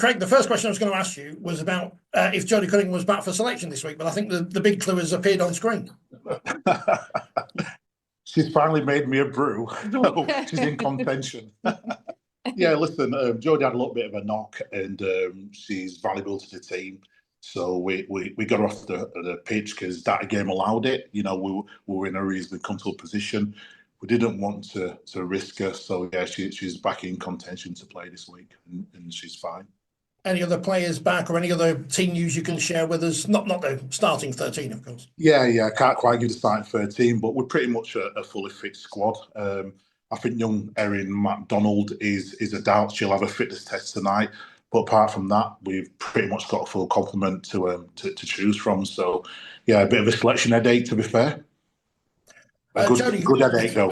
Craig, the first question I was going to ask you was about if Jodie Cunningham was back for selection this week, but I think the big clue has appeared on screen. She's finally made me a brew. So she's in contention. Yeah, listen, Jodie had a little bit of a knock, and she's valuable to the team. So we got her off the pitch because that game allowed it. You know, we were in a reasonably comfortable position. We didn't want to risk her. So yeah, she's back in contention to play this week, and she's fine. Any other players back or any other team news you can share with us? Not the starting 13, of course. Yeah, can't quite give the starting 13, but we're pretty much a fully fit squad. I think young Erin MacDonald is a doubt. She'll have a fitness test tonight. But apart from that, we've pretty much got a full complement to choose from. So, yeah, a bit of a selection headache, to be fair. Good headache, though.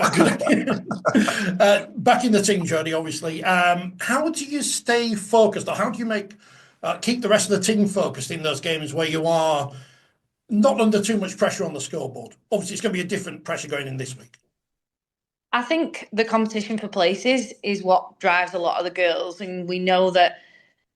Back in the team, Jodie, obviously. How do you stay focused, or how do you keep the rest of the team focused in those games where you are not under too much pressure on the scoreboard? Obviously, it's going to be a different pressure going in this week. I think the competition for places is what drives a lot of the girls, and we know that.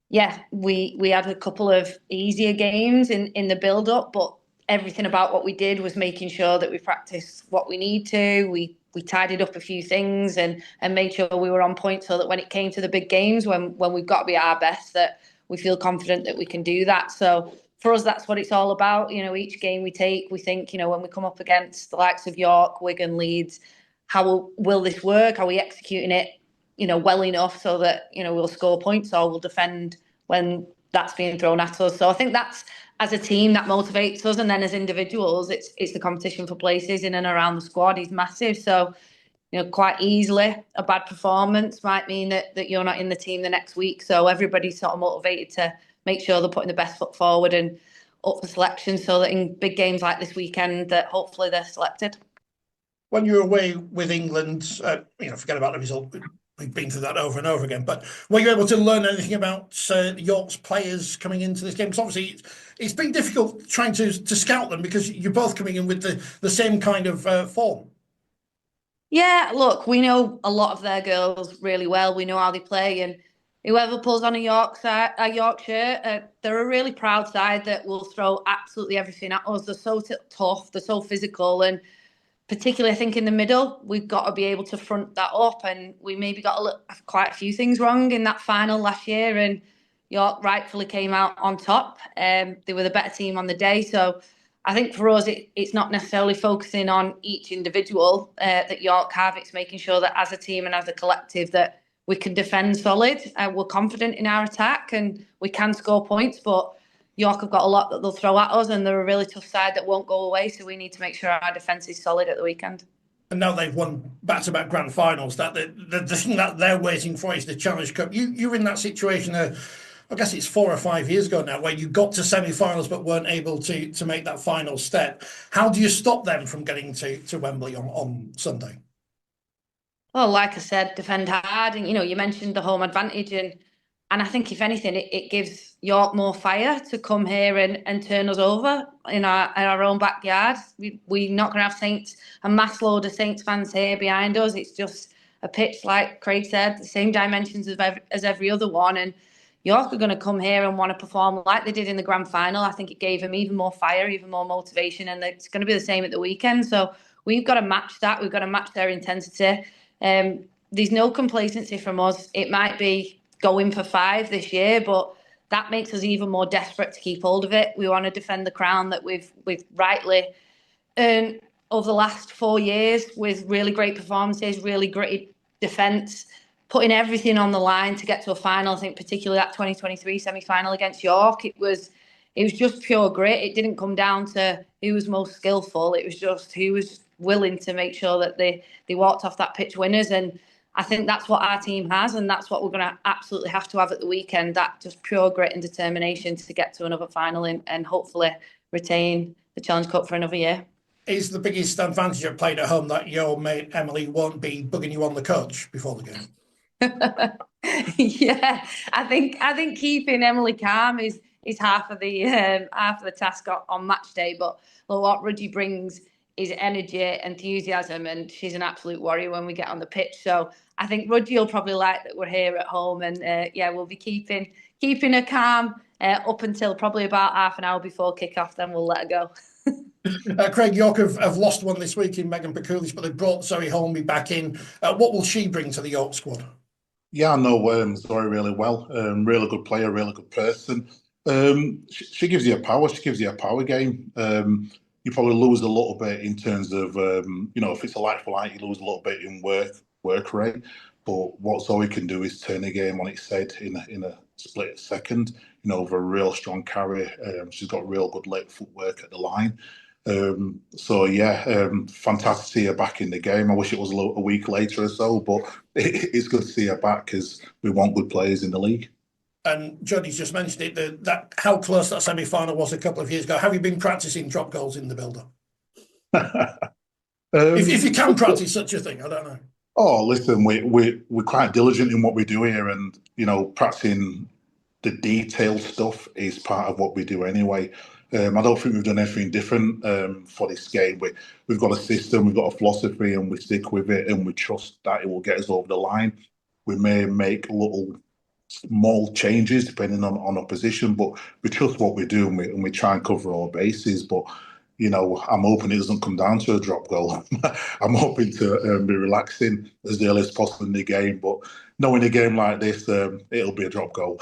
Yeah, we had a couple of easier games in the build-up, but everything about what we did was making sure that we practiced what we need to. We tidied up a few things and made sure we were on point so that when it came to the big games, when we've got to be our best, that we feel confident that we can do that. So for us, that's what it's all about. You know, each game we take, we think, you know, when we come up against the likes of York, Wigan, Leeds, how will this work? Are we executing it, you know, well enough so that, you know, we'll score points or we'll defend when that's being thrown at us. So I think that's, as a team, that motivates us. And then as individuals, it's the competition for places in and around the squad is massive. So, you know, quite easily a bad performance might mean that you're not in the team the next week. So everybody's sort of motivated to make sure they're putting the best foot forward and up for selection so that in big games like this weekend that hopefully they're selected. When you're away with England, you know, forget about the result. We've been through that over and over again. But were you able to learn anything about York's players coming into this game? Because obviously it's been difficult trying to scout them because you're both coming in with the same kind of form. Yeah, look, we know a lot of their girls really well. We know how they play, and whoever pulls on a Yorkshire, they're a really proud side that will throw absolutely everything at us. They're so tough, they're so physical, and particularly, I think in the middle, we've got to be able to front that up. And we maybe got quite a few things wrong in that final last year. And York rightfully came out on top. They were the better team on the day. So I think for us, it's not necessarily focusing on each individual that York have. It's making sure that as a team and as a collective that we can defend solid. We're confident in our attack and we can score points. But York have got a lot that they'll throw at us, and they're a really tough side that won't go away. So we need to make sure our defence is solid at the weekend. And now they've won back-to-back grand finals. That the thing that they're waiting for is the Challenge Cup. You're in that situation. I guess it's 4 or 5 years ago now, where you got to semi-finals but weren't able to make that final step. How do you stop them from getting to Wembley on Sunday? Well, like I said, defend hard, and you know, you mentioned the home advantage, and I think if anything, it gives York more fire to come here and turn us over in our own backyard. We're not going to have a mass load of Saints fans here behind us. It's just a pitch, like Craig said, the same dimensions as every other one. And York are going to come here and want to perform like they did in the grand final. I think it gave them even more fire, even more motivation, and it's going to be the same at the weekend. So we've got to match that. We've got to match their intensity. There's no complacency from us. It might be going for 5 this year, but that makes us even more desperate to keep hold of it. We want to defend the crown that we've rightly earned over the last 4 years with really great performances, really great defence, putting everything on the line to get to a final. I think particularly that 2023 semi-final against York, it was just pure grit. It didn't come down to who was most skillful. It was just who was willing to make sure that they walked off that pitch winners. And I think that's what our team has, and that's what we're going to absolutely have to have at the weekend, that just pure grit and determination to get to another final and hopefully retain the Challenge Cup for another year. Is the biggest advantage of playing at home that your mate Emily won't be bugging you on the coach before the game? Yeah, I think keeping Emily calm is half of the task on match day. But what Ruddy brings his energy, enthusiasm, and she's an absolute warrior when we get on the pitch. So I think Rudgy will probably like that we're here at home, and we'll be keeping her calm up until probably about half an hour before kick-off, then we'll let her go. Craig, York have lost one this week in Megan Pakulis, but they've brought Zoe Holmby back in. What will she bring to the York squad? Yeah, I know Zoe really well. Really good player, really good person. She gives you a power. She gives you a power game. You probably lose a little bit in terms of, if it's a like for like, you lose a little bit in work rate. But what Zoe can do is turn the game on its head in a split second. With a real strong carry. She's got real good late footwork at the line. Fantastic to see her back in the game. I wish it was a week later or so, but it's good to see her back because we want good players in the league. And Jodie's just mentioned it, that how close that semi-final was a couple of years ago. Have you been practicing drop goals in the build-up? If you can practice such a thing, I don't know. Oh, listen, we're quite diligent in what we do here, and practicing the detailed stuff is part of what we do anyway. I don't think we've done anything different for this game. We've got a system, we've got a philosophy, and we stick with it, and we trust that it will get us over the line. We may make little small changes depending on our position, but we trust what we do, and we try and cover our bases. But I'm hoping it doesn't come down to a drop goal. I'm hoping to be relaxing as early as possible in the game, but knowing a game like this, it'll be a drop goal.